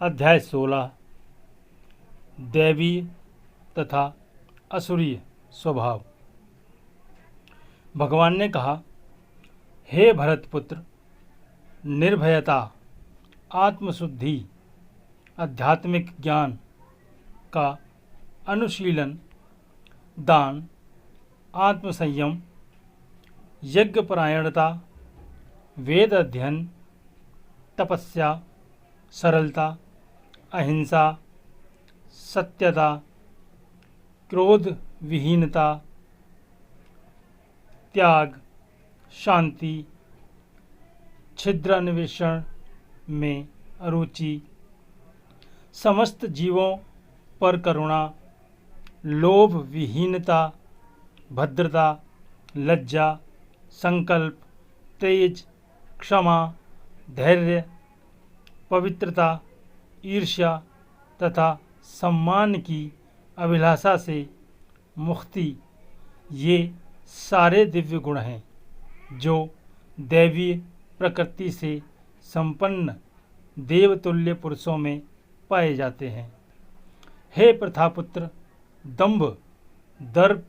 अध्याय 16 दैवीय तथा असुरीय स्वभाव। भगवान ने कहा, हे भरतपुत्र, निर्भयता, आत्मशुद्धि, आध्यात्मिक ज्ञान का अनुशीलन, दान, आत्मसंयम, यज्ञपरायणता, वेद अध्ययन, तपस्या, सरलता, अहिंसा, सत्यता, क्रोध विहीनता, त्याग, शांति, छिद्रान्वेषण में अरुचि, समस्त जीवों पर करुणा, लोभ विहीनता, भद्रता, लज्जा, संकल्प, तेज, क्षमा, धैर्य, पवित्रता, ईर्ष्या तथा सम्मान की अभिलाषा से मुक्ति, ये सारे दिव्य गुण हैं जो दैवीय प्रकृति से संपन्न देवतुल्य पुरुषों में पाए जाते हैं। हे प्रथापुत्र, दंभ, दर्प,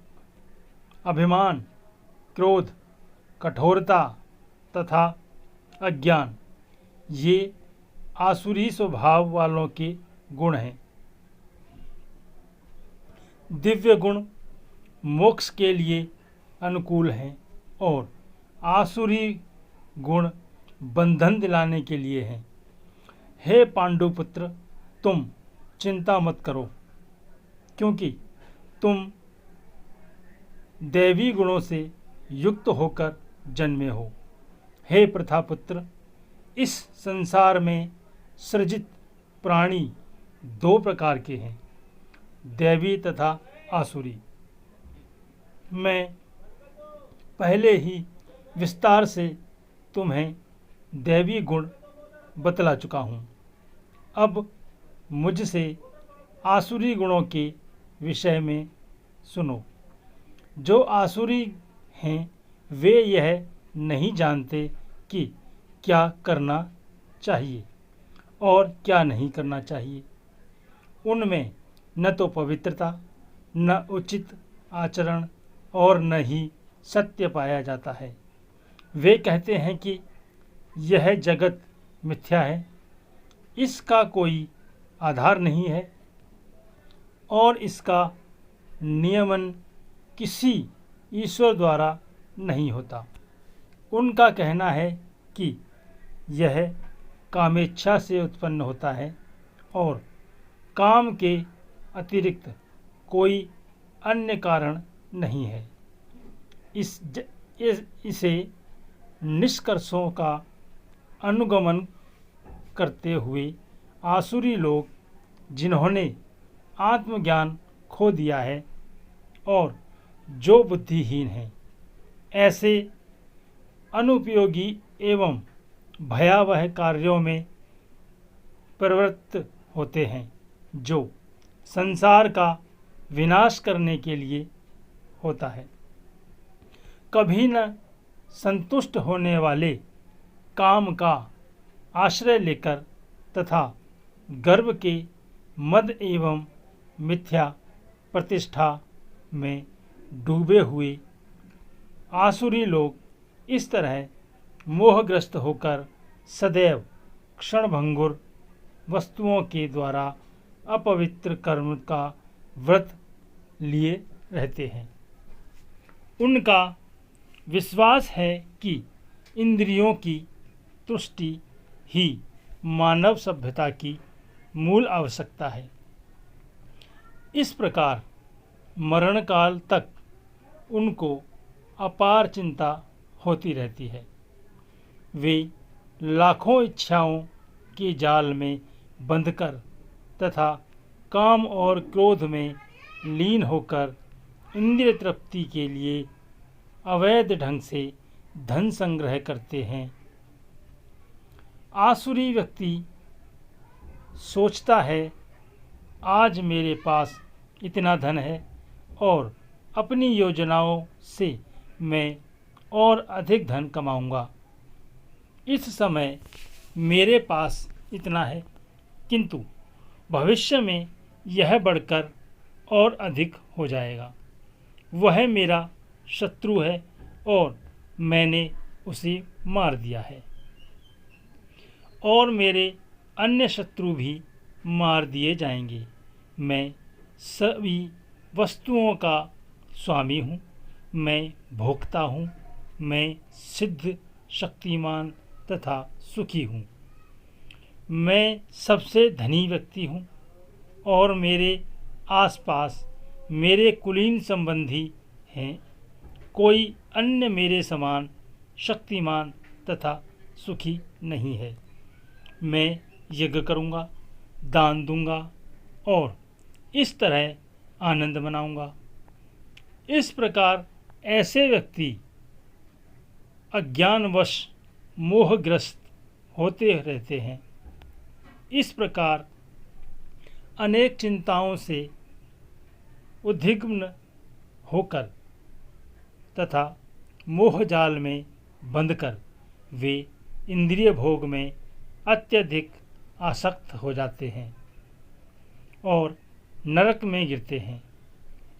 अभिमान, क्रोध, कठोरता तथा अज्ञान, ये आसुरी स्वभाव वालों के गुण हैं। दिव्य गुण मोक्ष के लिए अनुकूल हैं और आसुरी गुण बंधन दिलाने के लिए हैं। हे पांडुपुत्र, तुम चिंता मत करो, क्योंकि तुम दैवी गुणों से युक्त होकर जन्मे हो। हे प्रथापुत्र, इस संसार में सृजित प्राणी दो प्रकार के हैं, दैवी तथा आसुरी। मैं पहले ही विस्तार से तुम्हें दैवी गुण बतला चुका हूँ। अब मुझसे आसुरी गुणों के विषय में सुनो। जो आसुरी हैं वे यह नहीं जानते कि क्या करना चाहिए और क्या नहीं करना चाहिए। उनमें न तो पवित्रता, न उचित आचरण और न ही सत्य पाया जाता है। वे कहते हैं कि यह जगत मिथ्या है, इसका कोई आधार नहीं है और इसका नियमन किसी ईश्वर द्वारा नहीं होता। उनका कहना है कि यह कामेच्छा से उत्पन्न होता है और काम के अतिरिक्त कोई अन्य कारण नहीं है। इसे निष्कर्षों का अनुगमन करते हुए आसुरी लोग, जिन्होंने आत्मज्ञान खो दिया है और जो बुद्धिहीन हैं, ऐसे अनुपयोगी एवं भयावह कार्यों में प्रवृत्त होते हैं जो संसार का विनाश करने के लिए होता है। कभी न संतुष्ट होने वाले काम का आश्रय लेकर तथा गर्व के मद एवं मिथ्या प्रतिष्ठा में डूबे हुए आसुरी लोग इस तरह मोहग्रस्त होकर सदैव क्षणभंगुर वस्तुओं के द्वारा अपवित्र कर्म का व्रत लिए रहते हैं। उनका विश्वास है कि इंद्रियों की तुष्टि ही मानव सभ्यता की मूल आवश्यकता है। इस प्रकार मरण काल तक उनको अपार चिंता होती रहती है। वे लाखों इच्छाओं के जाल में बंधकर तथा काम और क्रोध में लीन होकर इंद्रिय तृप्ति के लिए अवैध ढंग से धन संग्रह करते हैं। आसुरी व्यक्ति सोचता है, आज मेरे पास इतना धन है और अपनी योजनाओं से मैं और अधिक धन कमाऊंगा। इस समय मेरे पास इतना है किंतु भविष्य में यह बढ़कर और अधिक हो जाएगा। वह मेरा शत्रु है और मैंने उसे मार दिया है, और मेरे अन्य शत्रु भी मार दिए जाएंगे। मैं सभी वस्तुओं का स्वामी हूँ, मैं भोक्ता हूँ, मैं सिद्ध, शक्तिमान तथा सुखी हूँ। मैं सबसे धनी व्यक्ति हूँ और मेरे आसपास मेरे कुलीन संबंधी हैं। कोई अन्य मेरे समान शक्तिमान तथा सुखी नहीं है। मैं यज्ञ करूँगा, दान दूंगा और इस तरह आनंद मनाऊंगा। इस प्रकार ऐसे व्यक्ति अज्ञानवश मोहग्रस्त होते रहते हैं। इस प्रकार अनेक चिंताओं से उद्विग्न होकर तथा मोहजाल में बंधकर वे इंद्रिय भोग में अत्यधिक आसक्त हो जाते हैं और नरक में गिरते हैं।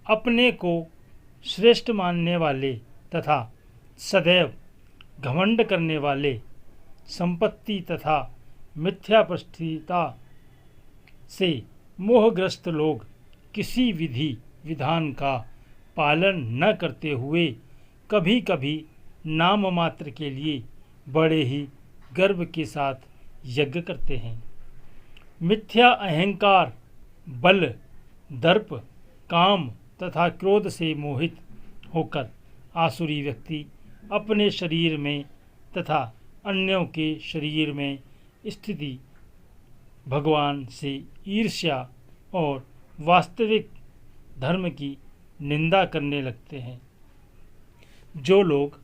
अपने को श्रेष्ठ मानने वाले तथा सदैव घमंड करने वाले, संपत्ति तथा मिथ्या प्रतिष्ठा से मोहग्रस्त लोग किसी विधि विधान का पालन न करते हुए कभी कभी नाम मात्र के लिए बड़े ही गर्व के साथ यज्ञ करते हैं। मिथ्या अहंकार, बल, दर्प, काम तथा क्रोध से मोहित होकर आसुरी व्यक्ति अपने शरीर में तथा अन्यों के शरीर में स्थिति भगवान से ईर्ष्या और वास्तविक धर्म की निंदा करने लगते हैं। जो लोग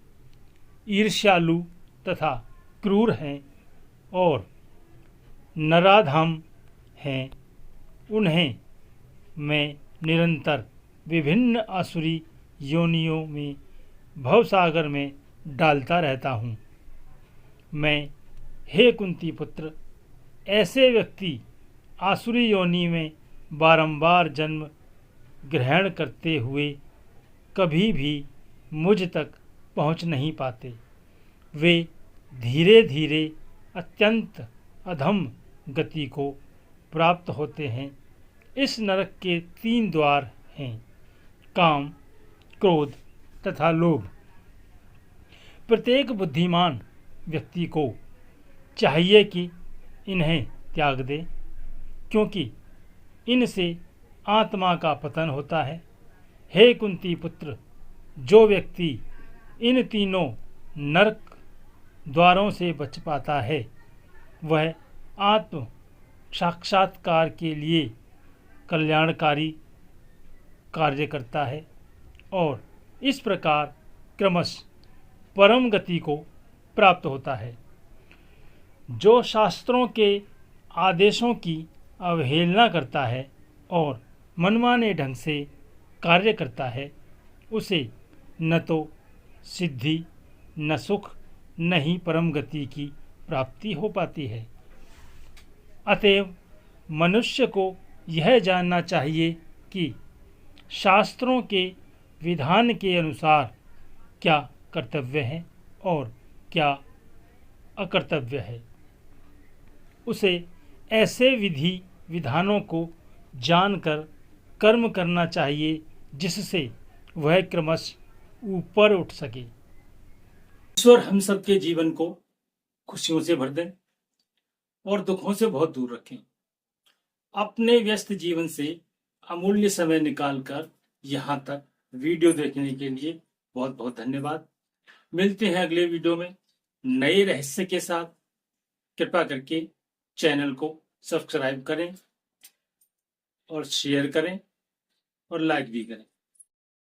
ईर्ष्यालु तथा क्रूर हैं और नराधम हैं, उन्हें मैं निरंतर विभिन्न आसुरी योनियों में भवसागर में डालता रहता हूँ। मैं, हे कुंती पुत्र, ऐसे व्यक्ति आसुरी योनि में बारंबार जन्म ग्रहण करते हुए कभी भी मुझ तक पहुँच नहीं पाते। वे धीरे धीरे अत्यंत अधम गति को प्राप्त होते हैं। इस नरक के 3 द्वार हैं: काम, क्रोध तथा लोभ। प्रत्येक बुद्धिमान व्यक्ति को चाहिए कि इन्हें त्याग दे, क्योंकि इनसे आत्मा का पतन होता है। हे कुंती पुत्र, जो व्यक्ति इन तीनों नरक द्वारों से बच पाता है, वह आत्म साक्षात्कार के लिए कल्याणकारी कार्य करता है और इस प्रकार क्रमश परम गति को प्राप्त होता है। जो शास्त्रों के आदेशों की अवहेलना करता है और मनमाने ढंग से कार्य करता है, उसे न तो सिद्धि, न सुख, न ही परम गति की प्राप्ति हो पाती है। अतएव मनुष्य को यह जानना चाहिए कि शास्त्रों के विधान के अनुसार क्या कर्तव्य है और क्या अकर्तव्य है। उसे ऐसे विधि विधानों को जानकर कर्म करना चाहिए जिससे वह क्रमश ऊपर उठ सके। ईश्वर हम सबके जीवन को खुशियों से भर दें और दुखों से बहुत दूर रखें। अपने व्यस्त जीवन से अमूल्य समय निकालकर यहाँ तक वीडियो देखने के लिए बहुत बहुत धन्यवाद। मिलते हैं अगले वीडियो में नए रहस्य के साथ। कृपया करके चैनल को सब्सक्राइब करें और शेयर करें और लाइक भी करें।